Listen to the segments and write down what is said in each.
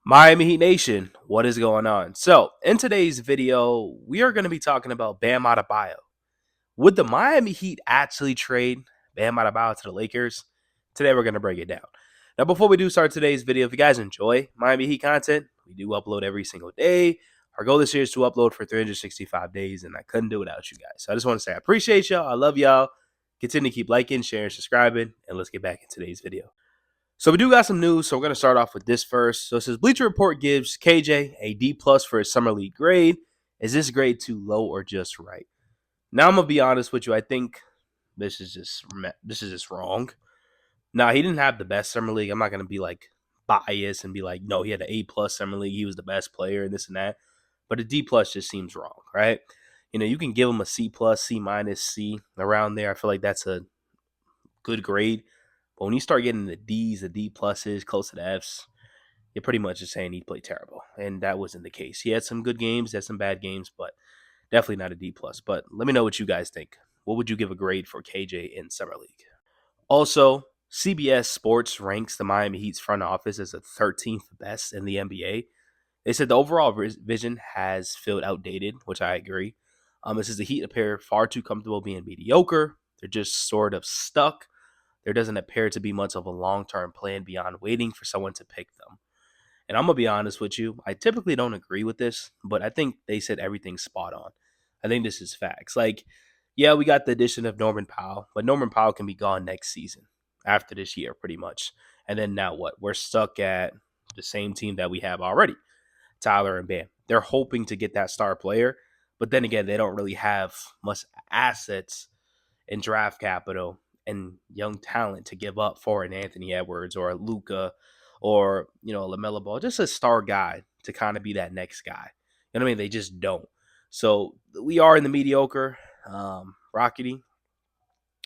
Miami Heat Nation, what is going on? So, in today's video, we are going to be talking about Bam Adebayo. Would the Miami Heat actually trade Bam Adebayo to the Lakers? Today, we're going to break it down. Now, before we do start today's video, if you guys enjoy Miami Heat content, we do upload every single day. Our goal this year is to upload for 365 days, and I couldn't do it without you guys. So, I just want to say I appreciate y'all. I love y'all. Continue to keep liking, sharing, subscribing, and let's get back in today's video. So we do got some news, so we're going to start off with this first. So it says Bleacher Report gives KJ a D plus for his summer league grade. Is this grade too low or just right? Now I'm gonna be honest with you. I think this is just wrong. Now he didn't have the best summer league. I'm not gonna be like biased and be like, no, he had an A plus summer league. He was the best player and this and that. But a D plus just seems wrong, right? You can give him a C plus, C minus, C around there. I feel like that's a good grade. But when you start getting the D's, the D pluses, close to the F's, you're pretty much just saying he played terrible. And that wasn't the case. He had some good games, had some bad games, but definitely not a D plus. But let me know what you guys think. What would you give a grade for KJ in Summer League? Also, CBS Sports ranks the Miami Heat's front office as the 13th best in the NBA. They said the overall vision has felt outdated, which I agree. It says the Heat appear far too comfortable being mediocre. They're just sort of stuck. There doesn't appear to be much of a long-term plan beyond waiting for someone to pick them. And I'm going to be honest with you, I typically don't agree with this, but I think they said everything spot on. I think this is facts. Like, yeah, we got the addition of Norman Powell, but Norman Powell can be gone next season after this year, pretty much. And then now what? We're stuck at the same team that we have already, Tyler and Bam. They're hoping to get that star player, but then again, they don't really have much assets and draft capital and young talent to give up for an Anthony Edwards or a Luka or LaMelo Ball, just a star guy to kind of be that next guy. You know what I mean? They just don't. So we are in the mediocre, rockety,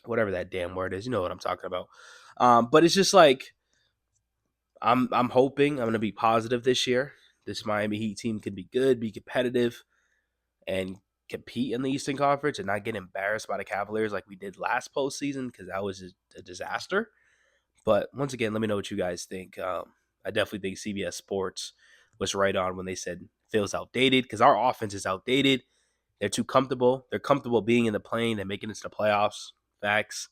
whatever that damn word is. You know what I'm talking about. But it's just like I'm hoping I'm going to be positive this year. This Miami Heat team can be good, be competitive, and compete in the Eastern Conference and not get embarrassed by the Cavaliers like we did last postseason because that was a disaster. But once again, let me know what you guys think. I definitely think CBS Sports was right on when they said feels outdated because our offense is outdated. They're too comfortable. They're comfortable being in the plane and making it to the playoffs. Facts.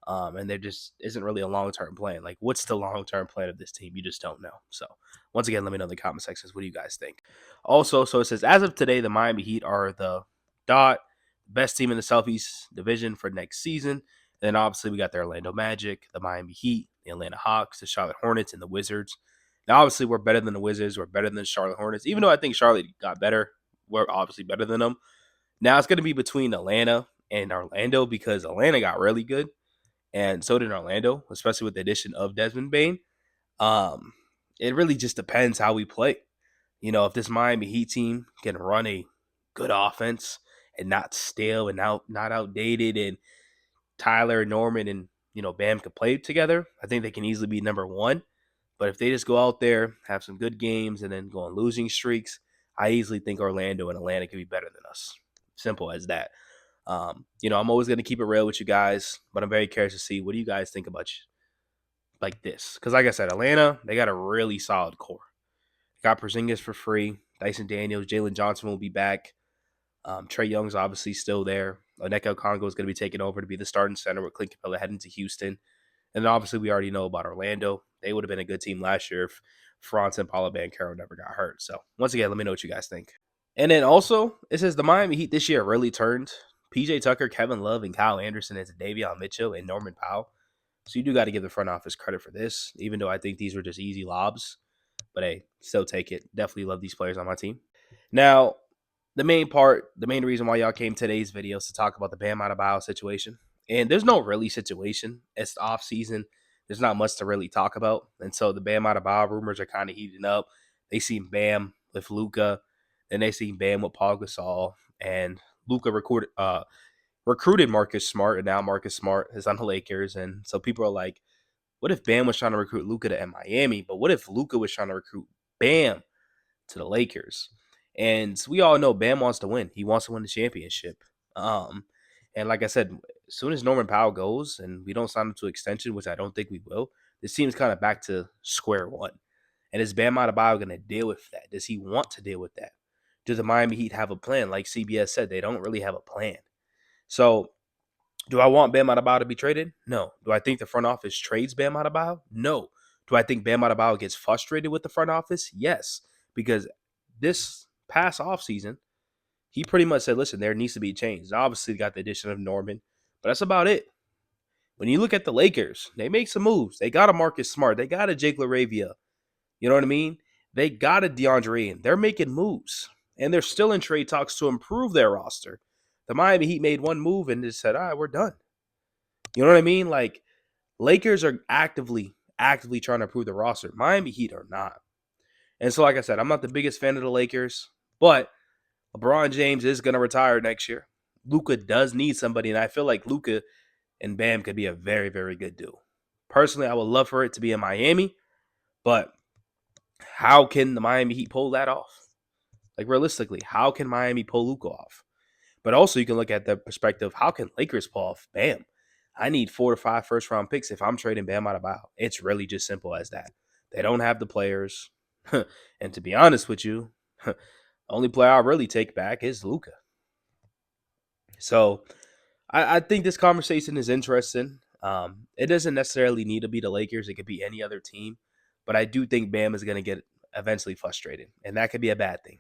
And there just isn't really a long-term plan. Like, what's the long-term plan of this team? You just don't know. So, once again, let me know in the comment sections. What do you guys think? Also, so it says, as of today, the Miami Heat are the best team in the Southeast Division for next season. And then, obviously, we got the Orlando Magic, the Miami Heat, the Atlanta Hawks, the Charlotte Hornets, and the Wizards. Now, obviously, we're better than the Wizards. We're better than the Charlotte Hornets. Even though I think Charlotte got better, we're obviously better than them. Now, it's going to be between Atlanta and Orlando because Atlanta got really good and so did Orlando, especially with the addition of Desmond Bane. Um, it really just depends how we play. If this Miami Heat team can run a good offense and not stale and not outdated, and Tyler, Norman, and Bam can play together, I think they can easily be number one. But if they just go out there, have some good games, and then go on losing streaks, I easily think Orlando and Atlanta can be better than us. Simple as that. I'm always going to keep it real with you guys, but I'm very curious to see what do you guys think about like this. Because like I said, Atlanta, they got a really solid core. Got Porzingis for free. Dyson Daniels, Jalen Johnson will be back. Trey Young's obviously still there. Onyeka Okongwu is going to be taking over to be the starting center with Clint Capella heading to Houston. And then obviously we already know about Orlando. They would have been a good team last year if Franz and Paolo Banchero never got hurt. So once again, let me know what you guys think. And then also, it says the Miami Heat this year really turned PJ Tucker, Kevin Love, and Kyle Anderson into Davion Mitchell and Norman Powell. So you do got to give the front office credit for this, even though I think these were just easy lobs. But hey, still take it. Definitely love these players on my team. Now, the main reason why y'all came to today's video is to talk about the Bam Adebayo situation. And there's no really situation. It's the off season. There's not much to really talk about. And so the Bam Adebayo rumors are kind of heating up. They seen Bam with Luka, then they seen Bam with Paul Gasol, and Luka recruited Marcus Smart, and now Marcus Smart is on the Lakers. And so people are like, what if Bam was trying to recruit Luka to Miami? But what if Luka was trying to recruit Bam to the Lakers? And we all know Bam wants to win. He wants to win the championship. And like I said, as soon as Norman Powell goes and we don't sign him to extension, which I don't think we will, this team's kind of back to square one. And is Bam Adebayo going to deal with that? Does he want to deal with that? Do the Miami Heat have a plan? Like CBS said, they don't really have a plan. So do I want Bam Adebayo to be traded? No. Do I think the front office trades Bam Adebayo? No. Do I think Bam Adebayo gets frustrated with the front office? Yes. Because this past offseason, he pretty much said, listen, there needs to be change. Obviously, got the addition of Norman, but that's about it. When you look at the Lakers, they make some moves. They got a Marcus Smart. They got a Jake LaRavia. You know what I mean? They got a DeAndre and they're making moves. And they're still in trade talks to improve their roster. The Miami Heat made one move and just said, all right, we're done. You know what I mean? Like, Lakers are actively trying to improve the roster. Miami Heat are not. And so, like I said, I'm not the biggest fan of the Lakers, but LeBron James is going to retire next year. Luka does need somebody, and I feel like Luka and Bam could be a very, very good duo. Personally, I would love for it to be in Miami, but how can the Miami Heat pull that off? Like, realistically, how can Miami pull Luka off? But also, you can look at the perspective, how can Lakers pull off Bam? I need 4 to 5 first-round picks if I'm trading Bam Adebayo. It's really just simple as that. They don't have the players. And to be honest with you, the only player I really take back is Luka. So I think this conversation is interesting. It doesn't necessarily need to be the Lakers. It could be any other team. But I do think Bam is going to get eventually frustrated. And that could be a bad thing.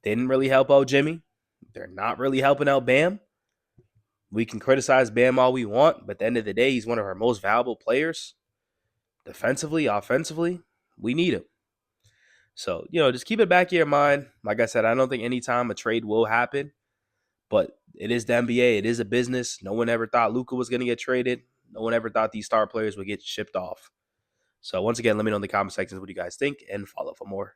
They didn't really help out Jimmy. They're not really helping out Bam. We can criticize Bam all we want, but at the end of the day, he's one of our most valuable players. Defensively, offensively, we need him. So, just keep it back in your mind. Like I said, I don't think anytime a trade will happen, but it is the NBA. It is a business. No one ever thought Luka was going to get traded. No one ever thought these star players would get shipped off. So, once again, let me know in the comment sections what you guys think and follow for more.